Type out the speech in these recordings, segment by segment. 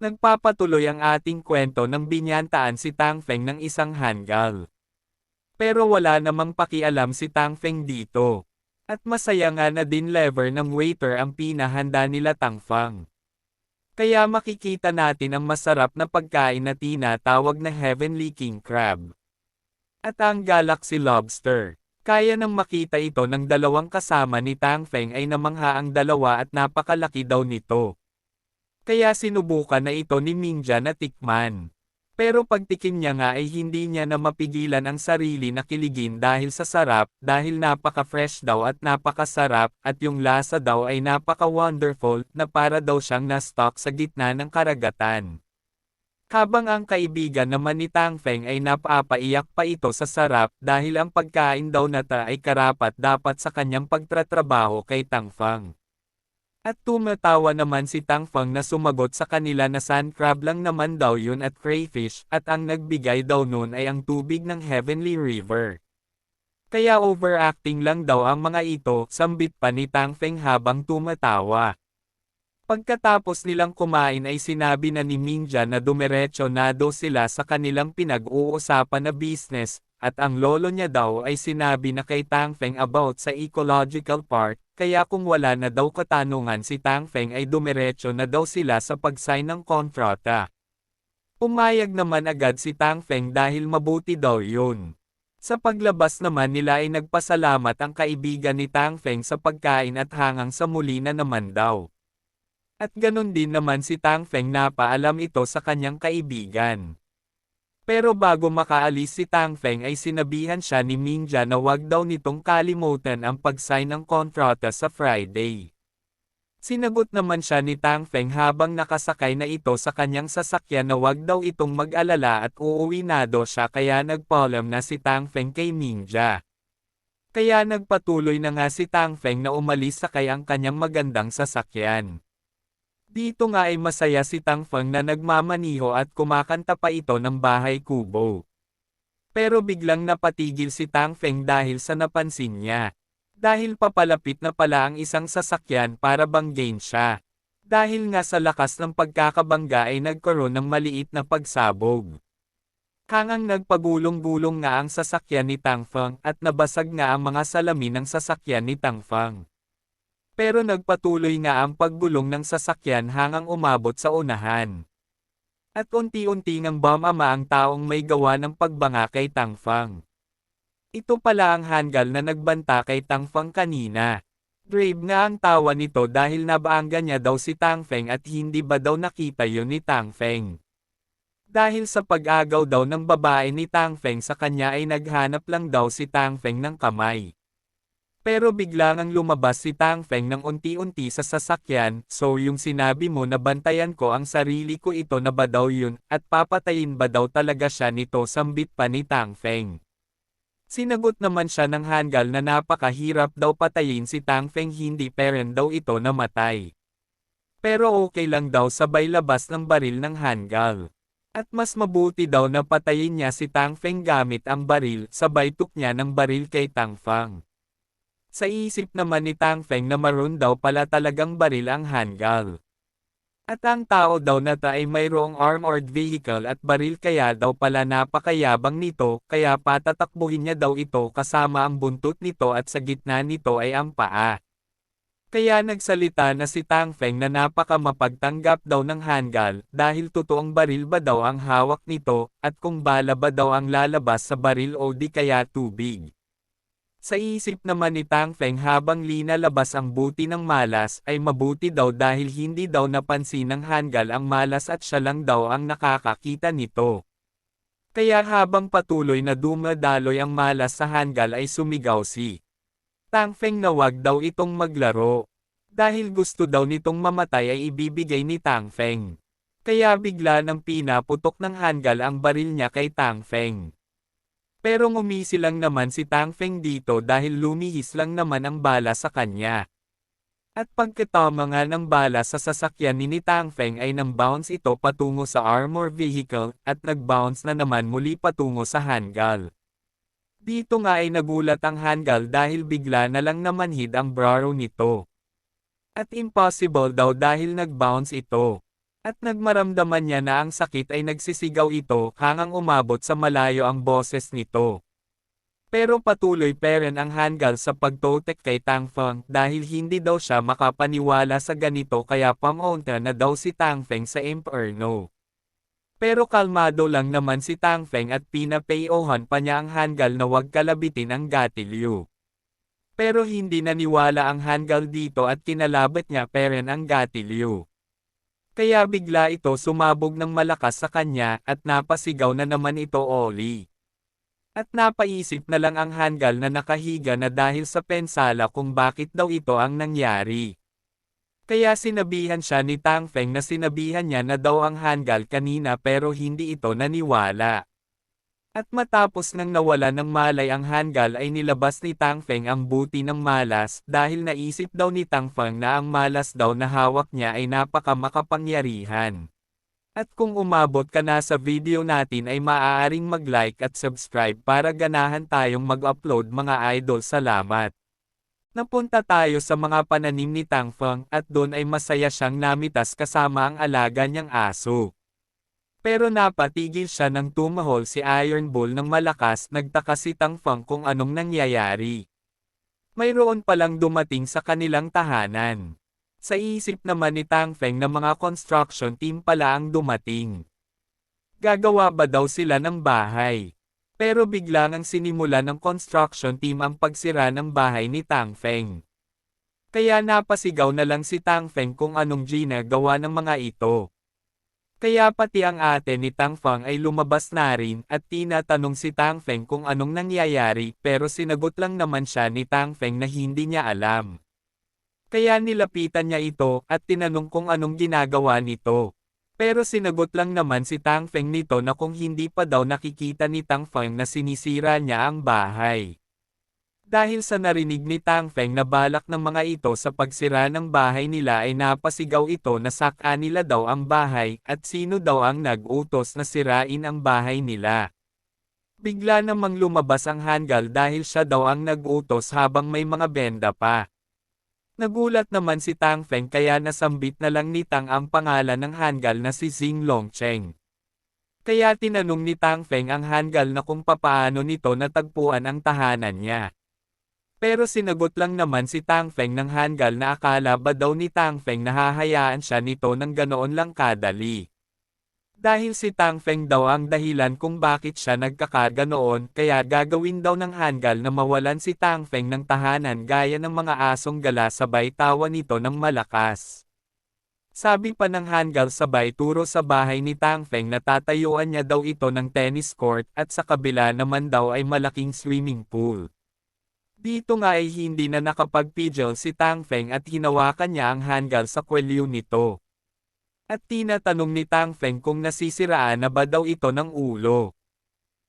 Nagpapatuloy ang ating kwento ng binyantaan si Tang Feng ng isang hanggal. Pero wala namang pakialam si Tang Feng dito. At masaya nga na din lever ng waiter ang pinahanda nila Tang Feng. Kaya makikita natin ang masarap na pagkain na tinatawag na Heavenly King Crab. At ang Galaxy Lobster. Kaya nang makita ito ng dalawang kasama ni Tang Feng ay namangha ang dalawa at napakalaki daw nito. Kaya sinubukan na ito ni Mingja na tikman. Pero pagtikim niya nga ay hindi niya na mapigilan ang sarili na kiligin dahil sa sarap, dahil napaka-fresh daw at napakasarap, at yung lasa daw ay napaka-wonderful, na para daw siyang na-stuck sa gitna ng karagatan. Habang ang kaibigan naman ni Tang Feng ay napapaiyak pa ito sa sarap dahil ang pagkain daw na ta ay karapat dapat sa kanyang pagtratrabaho kay Tang Feng. At tumatawa naman si Tang Feng na sumagot sa kanila na sand crab lang naman daw yun at crayfish, at ang nagbigay daw nun ay ang tubig ng Heavenly River. Kaya overacting lang daw ang mga ito, sambit pa ni Tang Feng habang tumatawa. Pagkatapos nilang kumain ay sinabi na ni Mingja na dumiretso na daw sila sa kanilang pinag-uusapan na business, at ang lolo niya daw ay sinabi na kay Tang Feng about sa ecological part, kaya kung wala na daw katanungan si Tang Feng ay dumiretso na daw sila sa pag-sign ng kontrata. Pumayag naman agad si Tang Feng dahil mabuti daw yun. Sa paglabas naman nila ay nagpasalamat ang kaibigan ni Tang Feng sa pagkain at hangang sa muli na naman daw. At ganun din naman si Tang Feng napaalam ito sa kanyang kaibigan. Pero bago makaalis si Tang Feng ay sinabihan siya ni Mingja na wag daw nitong kalimutan ang pag-sign ng kontrata sa Friday. Sinagot naman siya ni Tang Feng habang nakasakay na ito sa kanyang sasakyan na wag daw itong mag-alala at uuwi na daw siya, kaya nagpaalam na si Tang Feng kay Mingja. Kaya nagpatuloy na nga si Tang Feng na umalis sakay ang kanyang magandang sasakyan. Dito nga ay masaya si Tang Feng na nagmamaniho at kumakanta pa ito ng Bahay Kubo. Pero biglang napatigil si Tang Feng dahil sa napansin niya. Dahil papalapit na pala ang isang sasakyan para banggain siya. Dahil nga sa lakas ng pagkakabangga ay nagkaroon ng maliit na pagsabog. Hangang nagpagulong-gulong nga ang sasakyan ni Tang Feng at nabasag nga ang mga salamin ng sasakyan ni Tang Feng. Pero nagpatuloy nga ang paggulong ng sasakyan hangang umabot sa unahan. At unti-unti ngang bumama ang taong may gawa ng pagbanga kay Tang Feng. Ito pala ang hanggal na nagbanta kay Tang Feng kanina. Grave nga ang tawa nito dahil nabaangga niya daw si Tang Feng at hindi ba daw nakita yun ni Tang Feng. Dahil sa pag-agaw daw ng babae ni Tang Feng sa kanya ay naghanap lang daw si Tang Feng ng kamay. Pero biglang ang lumabas si Tang Feng ng unti-unti sa sasakyan, so yung sinabi mo na bantayan ko ang sarili ko, ito na ba daw yun, at papatayin ba daw talaga siya nito, sambit pa ni Tang Feng. Sinagot naman siya ng hanggal na napakahirap daw patayin si Tang Feng, hindi peren daw ito namatay. Pero okay lang daw sabay labas ng baril ng hanggal. At mas mabuti daw na patayin niya si Tang Feng gamit ang baril, sabay tuk niya ng baril kay Tang Feng. Sa isip naman ni Tang Feng na maroon daw pala talagang baril ang hanggal. At ang tao daw na ta ay mayroong armored vehicle at baril, kaya daw pala napakayabang nito, kaya patatakbuhin niya daw ito kasama ang buntot nito at sa gitna nito ay ang paa. Kaya nagsalita na si Tang Feng na napaka mapagtanggap daw ng hanggal, dahil totoong baril ba daw ang hawak nito, at kung bala ba daw ang lalabas sa baril o di kaya tubig. Sa isip naman ni Tang Feng habang linalabas ang buti ng malas ay mabuti daw dahil hindi daw napansin ng hanggal ang malas at siya lang daw ang nakakakita nito. Kaya habang patuloy na dumadaloy ang malas sa hanggal ay sumigaw si Tang Feng na wag daw itong maglaro. Dahil gusto daw nitong mamatay ay ibibigay ni Tang Feng. Kaya bigla nang pinaputok ng hanggal ang baril niya kay Tang Feng. Pero ngumisi lang naman si Tang Feng dito dahil lumihis lang naman ang bala sa kanya. At pagkatama nga ng bala sa sasakyan ni Tang Feng ay nang-bounce ito patungo sa armor vehicle, at nag-bounce na naman muli patungo sa hanggal. Dito nga ay nagulat ang hanggal dahil bigla na lang namanhid ang barrel nito. At impossible daw dahil nag-bounce ito. At nagmaramdaman niya na ang sakit ay nagsisigaw ito hanggang umabot sa malayo ang boses nito. Pero patuloy pa rin ang Hangul sa pagtotek kay Tang Feng dahil hindi daw siya makapaniwala sa ganito kaya pumunta na daw si Tang Feng sa Inferno. Pero kalmado lang naman si Tang Feng at pinapayohan pa niya ang Hangul na huwag kalabitin ang gatilyo. Pero hindi naniwala ang Hangul dito at kinalabat niya pa rin ang gatilyo. Kaya bigla ito sumabog ng malakas sa kanya at napasigaw na naman ito Oli. At napaisip na lang ang Hangul na nakahiga na dahil sa pensala kung bakit daw ito ang nangyari. Kaya sinabihan siya ni Tang Feng na sinabihan niya na daw ang Hangul kanina pero hindi ito naniwala. At matapos nang nawala ng malay ang Hangul ay nilabas ni Tang Feng ang buti ng malas dahil naisip daw ni Tang Feng na ang malas daw na hawak niya ay napakamakapangyarihan. At kung umabot ka na sa video natin ay maaaring mag-like at subscribe para ganahan tayong mag-upload mga idol. Salamat. Napunta tayo sa mga pananim ni Tang Feng at doon ay masaya siyang namitas kasama ang alaga niyang aso. Pero napatigil siya nang tumahol si Iron Bull ng malakas. Nagtaka si Tang Feng kung anong nangyayari. Mayroon palang dumating sa kanilang tahanan. Sa isip naman ni Tang Feng na mga construction team pala ang dumating. Gagawa ba daw sila ng bahay? Pero bigla ngang sinimula ng construction team ang pagsira ng bahay ni Tang Feng. Kaya napasigaw na lang si Tang Feng kung anong ginagawa ng mga ito. Kaya pati ang ate ni Tang Feng ay lumabas na rin at tinatanong si Tang Feng kung anong nangyayari pero sinagot lang naman siya ni Tang Feng na hindi niya alam. Kaya nilapitan niya ito at tinanong kung anong ginagawa nito. Pero sinagot lang naman si Tang Feng nito na kung hindi pa daw nakikita ni Tang Feng na sinisira niya ang bahay. Dahil sa narinig ni Tang Feng na balak ng mga ito sa pagsira ng bahay nila ay napasigaw ito na saka nila daw ang bahay at sino daw ang nag-utos na sirain ang bahay nila. Bigla namang lumabas ang Hangul dahil siya daw ang nag-utos habang may mga benda pa. Nagulat naman si Tang Feng kaya nasambit na lang ni Tang ang pangalan ng Hangul na si Xing Longcheng. Kaya tinanong ni Tang Feng ang Hangul na kung papaano nito natagpuan ang tahanan niya. Pero sinagot lang naman si Tang Feng ng Hangul na akala ba daw ni Tang Feng na hahayaan siya nito ng ganoon lang kadali. Dahil si Tang Feng daw ang dahilan kung bakit siya nagkakarga noon kaya gagawin daw ng Hangul na mawalan si Tang Feng ng tahanan gaya ng mga asong gala sabay tawa nito ng malakas. Sabi pa ng Hangul sabay turo sa bahay ni Tang Feng na tatayuan niya daw ito ng tennis court at sa kabila naman daw ay malaking swimming pool. Dito nga ay hindi na nakapagpigil si Tang Feng at hinawakan niya ang Hangul sa kwelyo nito. At tinatanong ni Tang Feng kung nasisiraan na ba daw ito ng ulo.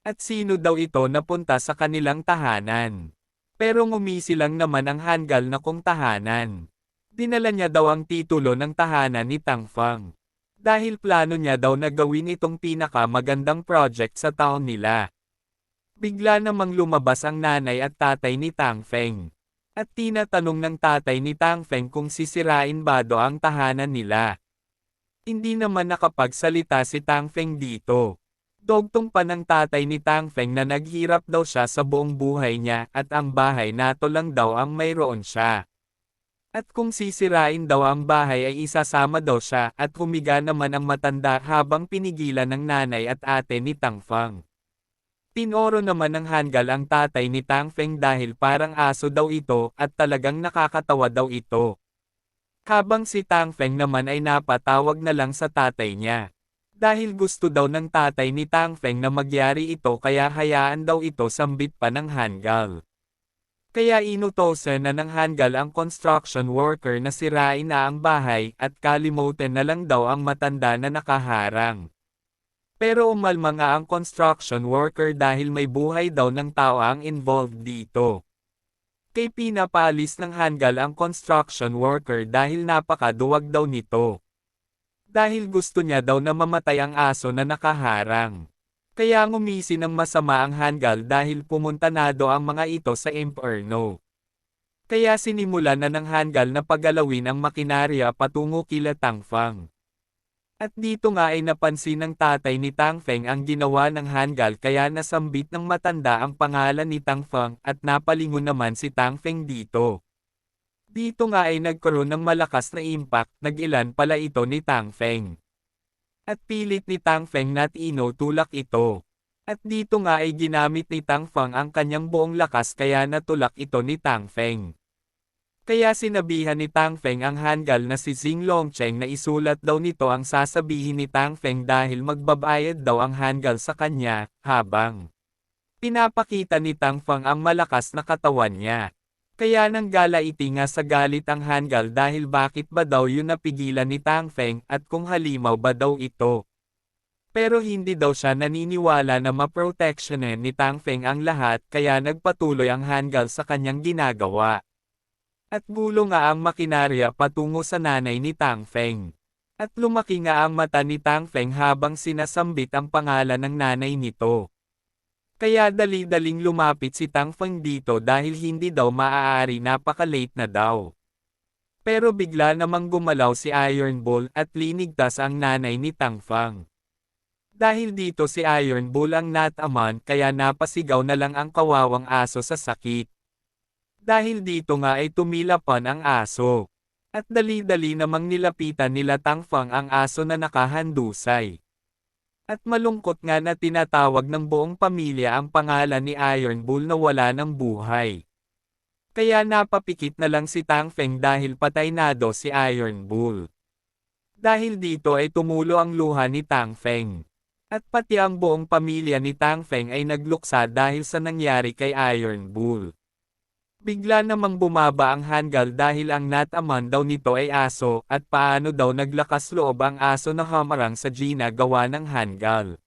At sino daw ito napunta sa kanilang tahanan. Pero ngumisi lang naman ang Hangul na kung tahanan. Dinala niya daw ang titulo ng tahanan ni Tang Feng. Dahil plano niya daw na gawin itong pinakamagandang project sa taon nila. Bigla namang lumabas ang nanay at tatay ni Tang Feng. At tinatanong ng tatay ni Tang Feng kung sisirain ba do ang tahanan nila. Hindi naman nakapagsalita si Tang Feng dito. Dugtong pa ng tatay ni Tang Feng na naghirap daw siya sa buong buhay niya at ang bahay nato lang daw ang mayroon siya. At kung sisirain daw ang bahay ay isasama daw siya at humiga naman ang matanda habang pinigilan ng nanay at ate ni Tang Feng. Tinoro naman ng Hangul ang tatay ni Tang Feng dahil parang aso daw ito at talagang nakakatawa daw ito. Habang si Tang Feng naman ay napatawag na lang sa tatay niya. Dahil gusto daw ng tatay ni Tang Feng na magyari ito kaya hayaan daw ito sambit pa ng Hangul. Kaya inutosan na ng Hangul ang construction worker na sirain na ang bahay at kalimutan na lang daw ang matanda na nakaharang. Pero umalma nga ang construction worker dahil may buhay daw ng tao ang involved dito. Kay pinapalis ng Hangul ang construction worker dahil napakaduwag daw nito. Dahil gusto niya daw na mamatay ang aso na nakaharang. Kaya ngumisi ng masama ang Hangul dahil pumunta na do ang mga ito sa Inferno. Kaya sinimula na ng Hangul na pagalawin ang makinarya patungo kila Tang Feng. At dito nga ay napansin ng tatay ni Tang Feng ang ginawa ng Hangul kaya nasambit ng matanda ang pangalan ni Tang Feng at napalingon naman si Tang Feng dito. Dito nga ay nagkaroon ng malakas na impact, nag-ilan pala ito ni Tang Feng. At pilit ni Tang Feng na tinutulak ito. At dito nga ay ginamit ni Tang Feng ang kanyang buong lakas kaya natulak ito ni Tang Feng. Kaya sinabihan ni Tang Feng ang Hangul na si Xing Longcheng na isulat daw nito ang sasabihin ni Tang Feng dahil magbabayad daw ang Hangul sa kanya, habang pinapakita ni Tang Feng ang malakas na katawan niya. Kaya nanggalaiti nga sa galit ang Hangul dahil bakit ba daw yun napigilan ni Tang Feng at kung halimaw ba daw ito. Pero hindi daw siya naniniwala na maproteksyonan ni Tang Feng ang lahat kaya nagpatuloy ang Hangul sa kanyang ginagawa. At gulo nga ang makinarya patungo sa nanay ni Tang Feng. At lumaki nga ang mata ni Tang Feng habang sinasambit ang pangalan ng nanay nito. Kaya dali-daling lumapit si Tang Feng dito dahil hindi daw maaari napaka-late na daw. Pero bigla namang gumalaw si Iron Bull at linigtas ang nanay ni Tang Feng. Dahil dito si Iron Bull ang nataman kaya napasigaw na lang ang kawawang aso sa sakit. Dahil dito nga ay tumilapan ang aso. At dali-dali namang nilapitan nila Tang Feng ang aso na nakahandusay. At malungkot nga na tinatawag ng buong pamilya ang pangalan ni Iron Bull na wala ng buhay. Kaya napapikit na lang si Tang Feng dahil patay na daw si Iron Bull. Dahil dito ay tumulo ang luha ni Tang Feng. At pati ang buong pamilya ni Tang Feng ay nagluksa dahil sa nangyari kay Iron Bull. Bigla namang bumaba ang Hangul dahil ang nataman daw nito ay aso at paano daw naglakas loob ang aso na hamarang sa ginagawa ng Hangul.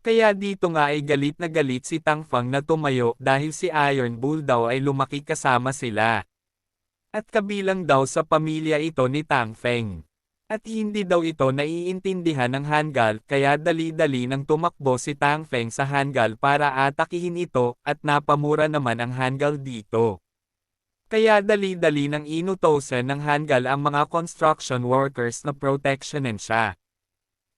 Kaya dito nga ay galit na galit si Tang Feng na tumayo dahil si Iron Bull daw ay lumaki kasama sila. At kabilang daw sa pamilya ito ni Tang Feng. At hindi daw ito naiintindihan ng Hangul kaya dali-dali nang tumakbo si Tang Feng sa Hangul para atakihin ito at napamura naman ang Hangul dito. Kaya dali-dali nang inutosan ng Hangul ang mga construction workers na proteksyonan siya.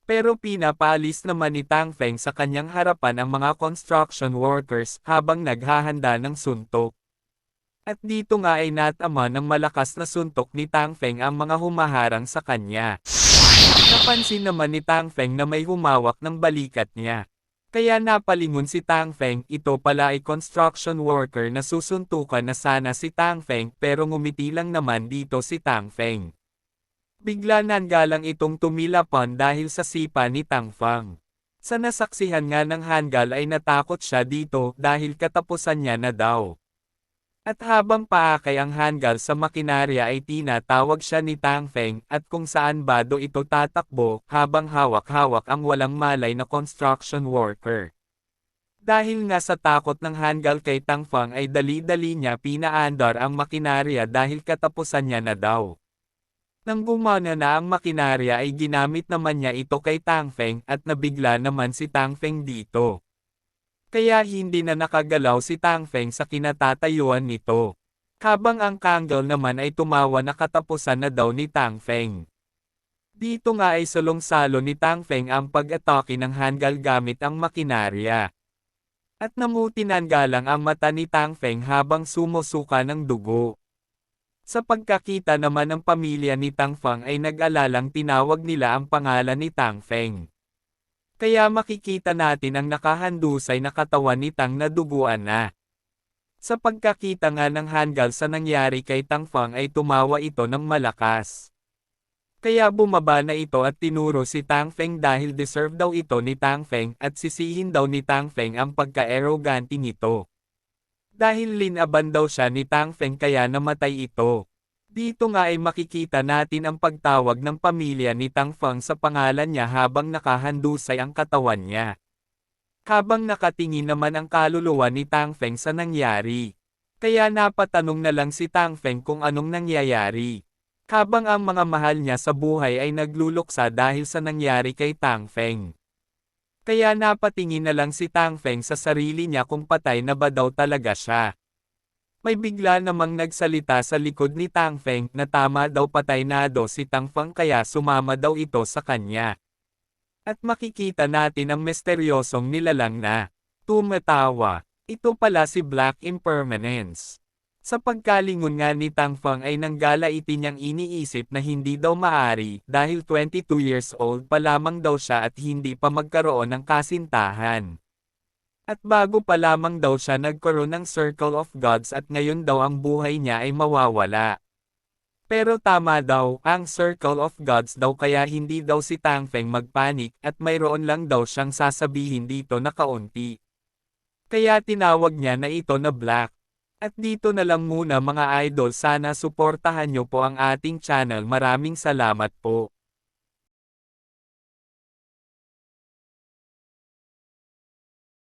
Pero pinapaalis naman ni Tang Feng sa kanyang harapan ang mga construction workers habang naghahanda ng suntok. At dito nga ay natama ng malakas na suntok ni Tang Feng ang mga humaharang sa kanya. Napansin naman ni Tang Feng na may humawak ng balikat niya. Kaya napalingon si Tang Feng, ito pala ay construction worker na susuntukan na sana si Tang Feng pero ngumiti lang naman dito si Tang Feng. Bigla nanggalang itong tumilapan dahil sa sipa ni Tang Feng. Sa nasaksihan nga ng Hangul ay natakot siya dito dahil katapusan niya na daw. At habang paakay ang Hangul sa makinarya ay tinatawag siya ni Tang Feng at kung saan ba do ito tatakbo habang hawak-hawak ang walang malay na construction worker. Dahil nga sa takot ng Hangul kay Tang Feng ay dali-dali niya pinaandar ang makinarya dahil katapusan niya na daw. Nang gumana na ang makinarya ay ginamit naman niya ito kay Tang Feng at nabigla naman si Tang Feng dito. Kaya hindi na nakagalaw si Tang Feng sa kinatatayuan nito. Habang ang Hangul naman ay tumawa na katapusan na daw ni Tang Feng. Dito nga ay salong-salo ni Tang Feng ang pag-atake ng Hangul gamit ang makinarya. At namutinanggalang ang mata ni Tang Feng habang sumusuka ng dugo. Sa pagkakita naman ng pamilya ni Tang Feng ay nag-alalang tinawag nila ang pangalan ni Tang Feng. Kaya makikita natin ang nakahandusay na katawan ni Tang na duguan na. Sa pagkakita nga ng Hangul sa nangyari kay Tang Feng ay tumawa ito ng malakas. Kaya bumaba na ito at tinuro si Tang Feng dahil deserve daw ito ni Tang Feng at sisihin daw ni Tang Feng ang pagka-arrogante nito. Dahil linaban daw siya ni Tang Feng kaya namatay ito. Dito nga ay makikita natin ang pagtawag ng pamilya ni Tang Feng sa pangalan niya habang nakahandusay ang katawan niya. Habang nakatingin naman ang kaluluwa ni Tang Feng sa nangyari. Kaya napatanong na lang si Tang Feng kung anong nangyayari. Habang ang mga mahal niya sa buhay ay nagluluksa dahil sa nangyari kay Tang Feng. Kaya napatingin na lang si Tang Feng sa sarili niya kung patay na ba daw talaga siya. May bigla namang nagsalita sa likod ni Tang Feng na tama daw patay na daw si Tang Feng kaya sumama daw ito sa kanya. At makikita natin ang misteryosong nilalang na tumatawa. Ito pala si Black Impermanence. Sa pagkalingon nga ni Tang Feng ay nanggalaiti niyang iniisip na hindi daw maari dahil 22 years old pa lamang daw siya at hindi pa magkaroon ng kasintahan. At bago pa lamang daw siya nagkaroon ng Circle of Gods at ngayon daw ang buhay niya ay mawawala. Pero tama daw, ang Circle of Gods daw kaya hindi daw si Tang Feng magpanik at mayroon lang daw siyang sasabihin dito na kaunti. Kaya tinawag niya na ito na Black. At dito na lang muna mga idol, sana suportahan nyo po ang ating channel, maraming salamat po.